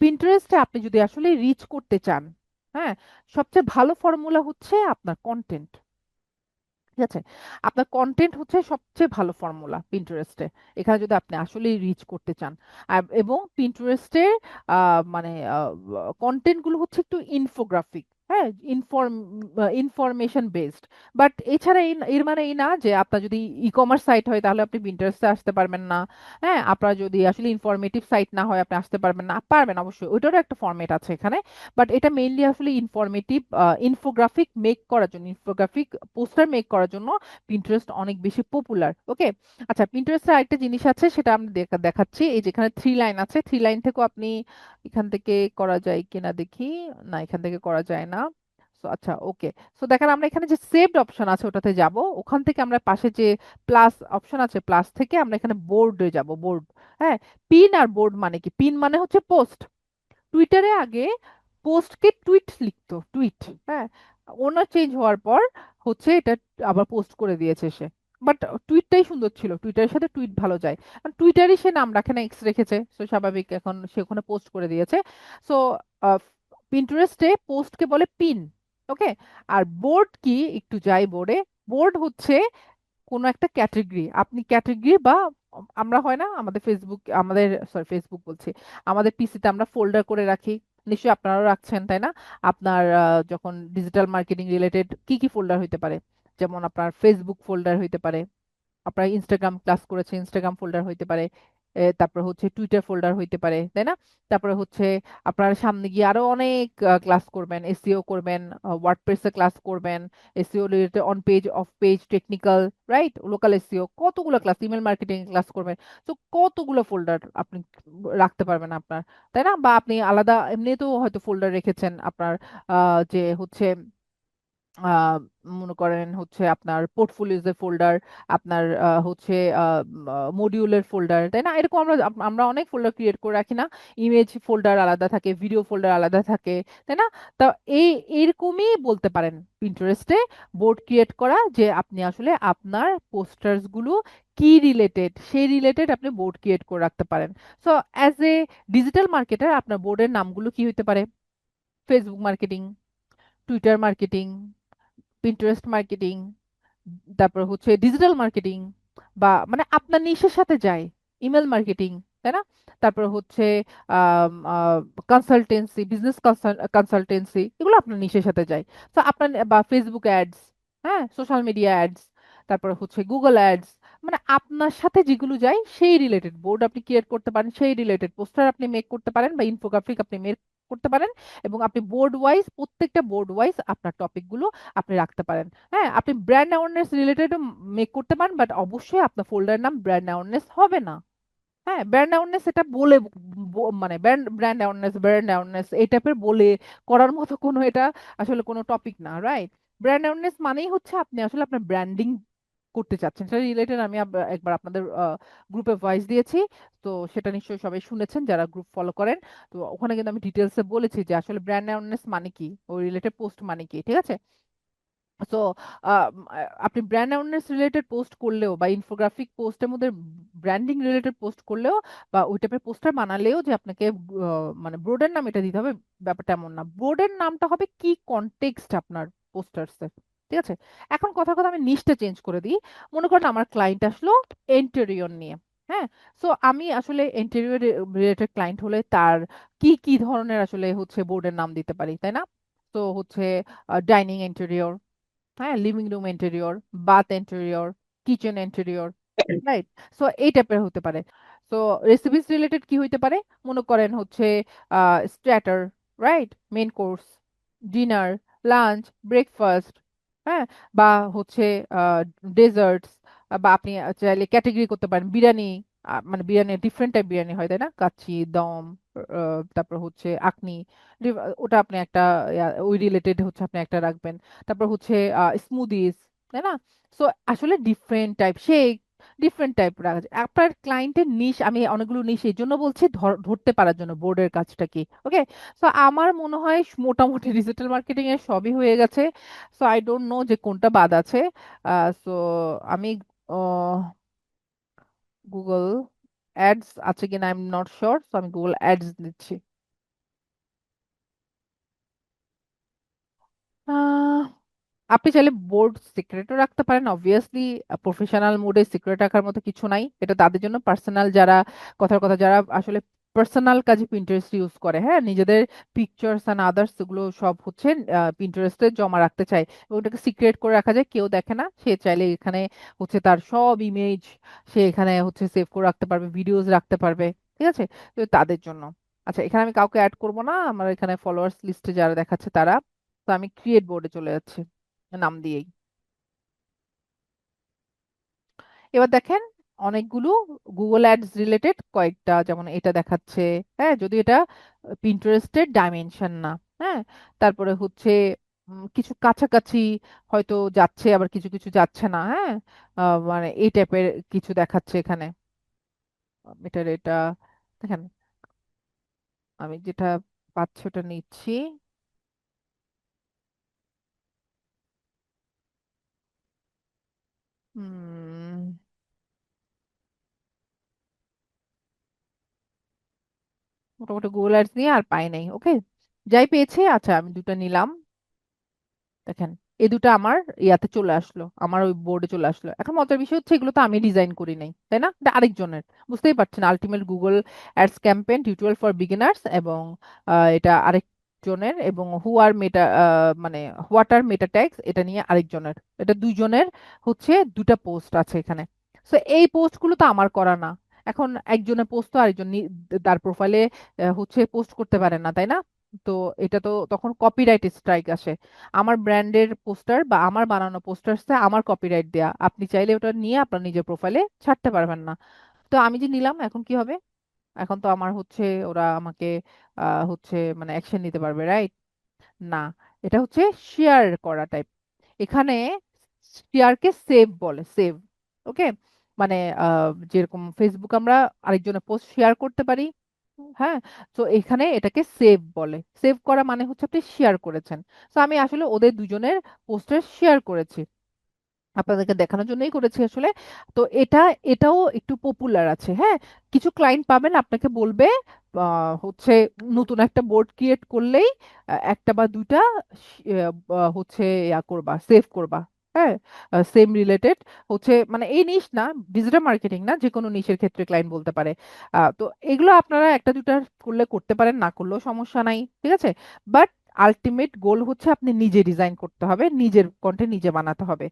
পিন্টারেস্টে আপনি যদি আসলে রিচ করতে চান, হ্যাঁ, সবচেয়ে ভালো ফর্মুলা হচ্ছে আপনার কন্টেন্ট। ঠিক আছে, আপনার কন্টেন্ট হচ্ছে সবচেয়ে ভালো ফর্মুলা পিন্টারেস্টে, এখানে যদি আপনি আসলে রিচ করতে চান। এবং পিন্টারেস্টের মানে কন্টেন্ট গুলো হচ্ছে একটু ইনফোগ্রাফিক, হ্যাঁ, ইনফরমেশন বেসড। বাট এছাড়া এর মানে এই না যে আপনার যদি ই কমার্স সাইট হয় তাহলে আপনি পিন্টারেস্টে আসতে পারবেন না। হ্যাঁ, আপনার যদি আসলে ইনফরমেটিভ সাইট না হয় আপনি আসতে পারবেন না, পারবেন অবশ্যই, ওইটারও একটা ফরম্যাট আছে এখানে। বাট এটা মেইনলি আসলে ইনফরমেটিভ, ইনফোগ্রাফিক মেক করার জন্য, ইনফোগ্রাফিক পোস্টার মেক করার জন্য পিন্টারেস্ট অনেক বেশি পপুলার। ওকে, আচ্ছা, পিন্টারেস্টের আরেকটা জিনিস আছে, সেটা আমি দেখাচ্ছি। এই যেখানে থ্রি লাইন আছে, থ্রি লাইন থেকেও আপনি এখান থেকে করা যায় কিনা দেখি। না, এখান থেকে করা যায় না। So, আচ্ছা, ওকে। সো দেখেন, আমরা এখানে যে সেভড অপশন আছে ওটাতে যাব, ওখান থেকে আমরা পাশে যে প্লাস অপশন আছে, প্লাস থেকে আমরা এখানে বোর্ডে যাব, বোর্ড। হ্যাঁ, পিন আর বোর্ড মানে কি? পিন মানে হচ্ছে পোস্ট। টুইটারে আগে পোস্টকে টুইট লিখতো, টুইট। হ্যাঁ, ওনার চেঞ্জ হওয়ার পর হচ্ছে এটা আবার পোস্ট করে দিয়েছে সে। বাট টুইটটাই সুন্দর ছিল, টুইটারের সাথে টুইট ভালো যায়। কারণ টুইটারই সে নাম রাখে না, এক্স রেখেছে, তো স্বাভাবিক এখন সে ওখানে পোস্ট করে দিয়েছে। সো পিন্টারেস্টে পোস্টকে বলে পিন। ওকে, আর বোর্ড কি, একটু যাই বোর্ডে। বোর্ড হচ্ছে কোনো একটা ক্যাটেগরি, আপনি ক্যাটেগরি বা আমরা হয় না আমাদের ফেসবুক, আমাদের সরি ফেসবুক বলছি, আমাদের পিসিতে আমরা ফোল্ডার করে রাখি, নিশ্চয়ই আপনারাও রাখছেন তাই না? আপনার যখন ডিজিটাল মার্কেটিং রিলেটেড কি কি ফোল্ডার হইতে পারে, যেমন আপনার ফেসবুক ফোল্ডার হইতে পারে, আপনার ইনস্টাগ্রাম ক্লাস করেছে ইনস্টাগ্রাম ফোল্ডার হইতে পারে, তারপর হচ্ছে টুইটার ফোল্ডার হইতে পারে, তাই না? তারপরে হচ্ছে আপনার সামনে গিয়ে আরো অনেক ক্লাস করবেন, এসইও করবেন, ওয়ার্ডপ্রেসে ক্লাস করবেন, SEO related, on page, of page, technical, right, local SEO, কতগুলো ক্লাস, ইমেল মার্কেটিং ক্লাস করবেন। তো কতগুলো ফোল্ডার আপনি রাখতে পারবেন আপনার, তাই না? বা আপনি আলাদা এমনিতেও হয়তো ফোল্ডার রেখেছেন আপনার, যে হচ্ছে আহ, মনে করেন হচ্ছে আপনার পোর্টফোলিওজ এর ফোল্ডার, আপনার হচ্ছে মডিউলের ফোল্ডার, তাই না? এরকম আমরা আমরা অনেক ফোল্ডার ক্রিয়েট করে রাখি না? ইমেজ ফোল্ডার আলাদা থাকে, ভিডিও ফোল্ডার আলাদা থাকে, তাই না? তা এই এরকমই বলতে পারেন পিন্টারেস্টে বোর্ড ক্রিয়েট করা, যে আপনি আসলে আপনার পোস্টার্স গুলো কি রিলেটেড, সেই রিলেটেড আপনি বোর্ড ক্রিয়েট করে রাখতে পারেন। So as a digital marketer আপনার বোর্ডের নামগুলো কি হতে পারে? Facebook marketing, Twitter marketing, Pinterest marketing, তারপর হচ্ছে ডিজিটাল মার্কেটিং, বা মানে আপনার নিশের সাথে যায়, ইমেল মার্কেটিং, তাই না? তারপর হচ্ছে কনসালটেন্সি, বিজনেস কনসালটেন্সি, এগুলো আপনার নিশের সাথে যায়। তো আপনার বা ফেসবুক অ্যাডস, হ্যাঁ, সোশ্যাল মিডিয়া অ্যাডস, তারপর হচ্ছে গুগল অ্যাডস, মানে আপনার সাথে যেগুলো যায় সেই রিলেটেড বোর্ড আপনি ক্রিয়েট করতে পারেন, সেই রিলেটেড পোস্টার আপনি মেক করতে পারেন, বা ইনফোগ্রাফিক আপনি মেক করতে পারেন। এবং আপনি বোর্ড ওয়াইজ, প্রত্যেকটা বোর্ড ওয়াইজ আপনার টপিকগুলো আপনি রাখতে পারেন। হ্যাঁ, আপনি ব্র্যান্ড অ্যাওয়ারনেস রিলেটেড মেক করতে পারেন, বাট অবশ্যই আপনার ফোল্ডার নাম ব্র্যান্ড অ্যাওয়ারনেস হবে না। হ্যাঁ, ব্র্যান্ড অ্যাওয়ারনেস এটা বলে মানে brand brand awareness, brand awareness এই টাইপের বলে করার মতো কোনো এটা আসলে কোনো টপিক না, রাইট? ব্র্যান্ড অ্যাওয়ারনেস মানেই হচ্ছে আপনি আসলে আপনার ব্র্যান্ডিং করতে চাচ্ছেন, সেটা রিলেটেড আমি একবার আপনাদের গ্রুপে ভয়েস দিয়েছি। তো সেটা নিশ্চয়ই সবাই শুনেছেন যারা গ্রুপ ফলো করেন। তো ওখানে কিন্তু আমি ডিটেলসে বলেছি যে আসলে ব্র্যান্ড অ্যাওয়ারনেস মানে কি, ওই রিলেটেড পোস্ট মানে কি, ঠিক আছে? সো আপনি ব্র্যান্ড অ্যাওয়ারনেস রিলেটেড পোস্ট করলেও বা ইনফোগ্রাফিক পোস্টের মধ্যে ব্র্যান্ডিং রিলেটেড পোস্ট করলেও বা ওই টাইপের পোস্টার বানালেও যে আপনাকে মানে বোর্ডের নাম এটা দিতে হবে, ব্যাপারটা এমন না। বোর্ডের নামটা হবে কি কনটেক্সট আপনার পোস্টার্সের, ঠিক আছে? এখন কথা কথা আমি নিচটা চেঞ্জ করে দিই। মনে করেন আমার ক্লায়েন্ট আসলো ইন্টেরিয়র নিয়ে। হ্যাঁ, সো আমি আসলে ইন্টেরিয়র রিলেটেড ক্লায়েন্ট হলে তার কি কি ধরনের আসলে হচ্ছে বোর্ডের নাম দিতে পারি, তাই না? তো হচ্ছে ডাইনিং ইন্টেরিয়র, হ্যাঁ, living room interior, bath interior, kitchen interior, right? So এই টাইপের হতে পারে। সো রেসিপিস রিলেটেড কি হইতে পারে? মনে করেন হচ্ছে starter, right, main course, dinner, lunch, breakfast, হ্যাঁ, বা হচ্ছে ডেজার্টস, বা আপনি চাইলে ক্যাটাগরি করতে পারেন বিরিয়ানি। মানে বিরিয়ানি ডিফারেন্ট টাইপ বিরিয়ানি হয় তাই না, কাচ্চি, দম, তারপর হচ্ছে আখনি, ওটা আপনি একটা ওই রিলেটেড হচ্ছে আপনি একটা রাখবেন। তারপর হচ্ছে স্মুদিস, তাই না? সো আসলে different type shake, different type রাখা যায়। আপনার ক্লায়েন্টের নিশ, আমি অনেকগুলো নিশ এই জন্য বলছি ধরতে পারার জন্য বোর্ডের কাজটা কি। ওকে, সো আমার মনে হয় মোটামুটি ডিজিটাল মার্কেটিং এর সবই হয়ে গেছে। সো আই ডোন্ট নো যে কোনটা বাদ আছে। সো আমি গুগল অ্যাডস আছে কিনা I am not sure, so আমি গুগল অ্যাডস দিচ্ছি। আহ আপনি চাইলে বোর্ড সিক্রেটও রাখতে পারেন অবভিয়াসলি। প্রফেশনাল মোডে সিক্রেট রাখার মতো কিছু নাই, এটা তাদের জন্য। পার্সোনাল যারা, কথার কথা, যারা আসলে পার্সোনাল কাজে পিন্টারেস্ট ইউজ করে, হ্যাঁ, নিজেদের পিকচার্স অ্যান্ড আদার্স এগুলো সব হচ্ছে পিন্টারেস্টে জমা রাখতে চায়, এবং ওটাকে সিক্রেট করে রাখা যায়, কেউ দেখে না, সে চাইলে এখানে হচ্ছে তার সব ইমেজ সে এখানে হচ্ছে সেভ করে রাখতে পারবে, ভিডিওস রাখতে পারবে। ঠিক আছে, তো তাদের জন্য। আচ্ছা, এখানে আমি কাউকে অ্যাড করবো না, আমার এখানে ফলোয়ার্স লিস্টে যারা দেখাচ্ছে তারা। তো আমি ক্রিয়েট বোর্ডে চলে যাচ্ছি নাম দিয়েই। এবার দেখেন অনেকগুলো গুগল অ্যাডস রিলেটেড কয়েকটা, যেমন এটা দেখাচ্ছে। হ্যাঁ, যদি এটা পিন্টারেস্টের ডাইমেনশন না। হ্যাঁ, তারপরে হচ্ছে কিছু কাছাকাছি হয়তো যাচ্ছে, আবার কিছু কিছু যাচ্ছে না। হ্যাঁ, মানে এই টাইপের কিছু দেখাচ্ছে এখানে। এটার এটা দেখেন, আমি যেটা পাচ্ছি ওটা নিচ্ছি। হুম, মোটামুটি গুগল অ্যাডস নিয়ে আর পাই নাই। ওকে, যাই পেয়েছি, আচ্ছা আমি দুটো নিলাম। দেখেন, এই দুটো আমার ইয়াতে চলে আসলো, আমার ওই বোর্ডে চলে আসলো। এখন মজার বিষয় হচ্ছে এগুলো তো আমি ডিজাইন করি নাই, তাই না? এটা আরেকজনের। বুঝতেই পারছেন, ultimate Google ads campaign tutorial for beginners, এবং এটা আরেকজনের, এবং হু আর মেটা, মানে হোয়াট আর মেটা ট্যাগস, এটা নিয়ে আরেকজনের। এটা দুইজনের হচ্ছে দুটা পোস্ট আছে এখানে। সো এই পোস্টগুলো তো আমার করা না। এখন একজনের পোস্ট তো আরেকজন তার প্রোফাইলে হচ্ছে পোস্ট করতে পারে না, তাই না? তো এটা তো তখন কপিরাইট স্ট্রাইক আসে। আমার ব্র্যান্ডের পোস্টার বা আমার বানানো পোস্টারসে আমার কপিরাইট দেয়া, আপনি চাইলে ওটা নিয়ে আপনার নিজের প্রোফাইলে ছাড়তে পারবেন না। তো আমি যে নিলাম, এখন কি হবে? এখন তো আমার হচ্ছে ওরা আমাকে হচ্ছে মানে অ্যাকশন নিতে পারবে, রাইট? না, এটা হচ্ছে শেয়ার করা টাইপ। এখানে শেয়ারকে সেভ বলে, সেভ। ওকে, মানে যেরকম ফেসবুক আমরা আরেকজনের পোস্ট শেয়ার করতে পারি, হ্যাঁ, তো এখানে এটাকে সেভ বলে। সেভ করা মানে হচ্ছে আপনি শেয়ার করেছেন। তো আমি আসলে ওদের দুজনের পোস্টার শেয়ার করেছি, আপনাদেরকে দেখানোর জন্যই করেছি আসলে। তো এটাও একটু পপুলার আছে। হ্যাঁ, কিছু ক্লায়েন্ট পাবেন আপনাকে বলবে হচ্ছে নতুন একটা বোর্ড ক্রিয়েট করলেই একটা বা দুইটা হচ্ছে ইয়া করবা, সেভ করবা। হ্যাঁ, সেম রিলেটেড হচ্ছে, মানে এই নিশ না, ডিজিটাল মার্কেটিং না, যে কোনো নিশের ক্ষেত্রে ক্লায়েন্ট বলতে পারে। তো এগুলো আপনারা একটা দুটা করলে করতে পারেন, না করলেও সমস্যা নাই। ঠিক আছে, বাট আলটিমেট গোল হচ্ছে আপনি নিজে ডিজাইন করতে হবে, নিজের কন্টেন্ট নিজে বানাতে হবে।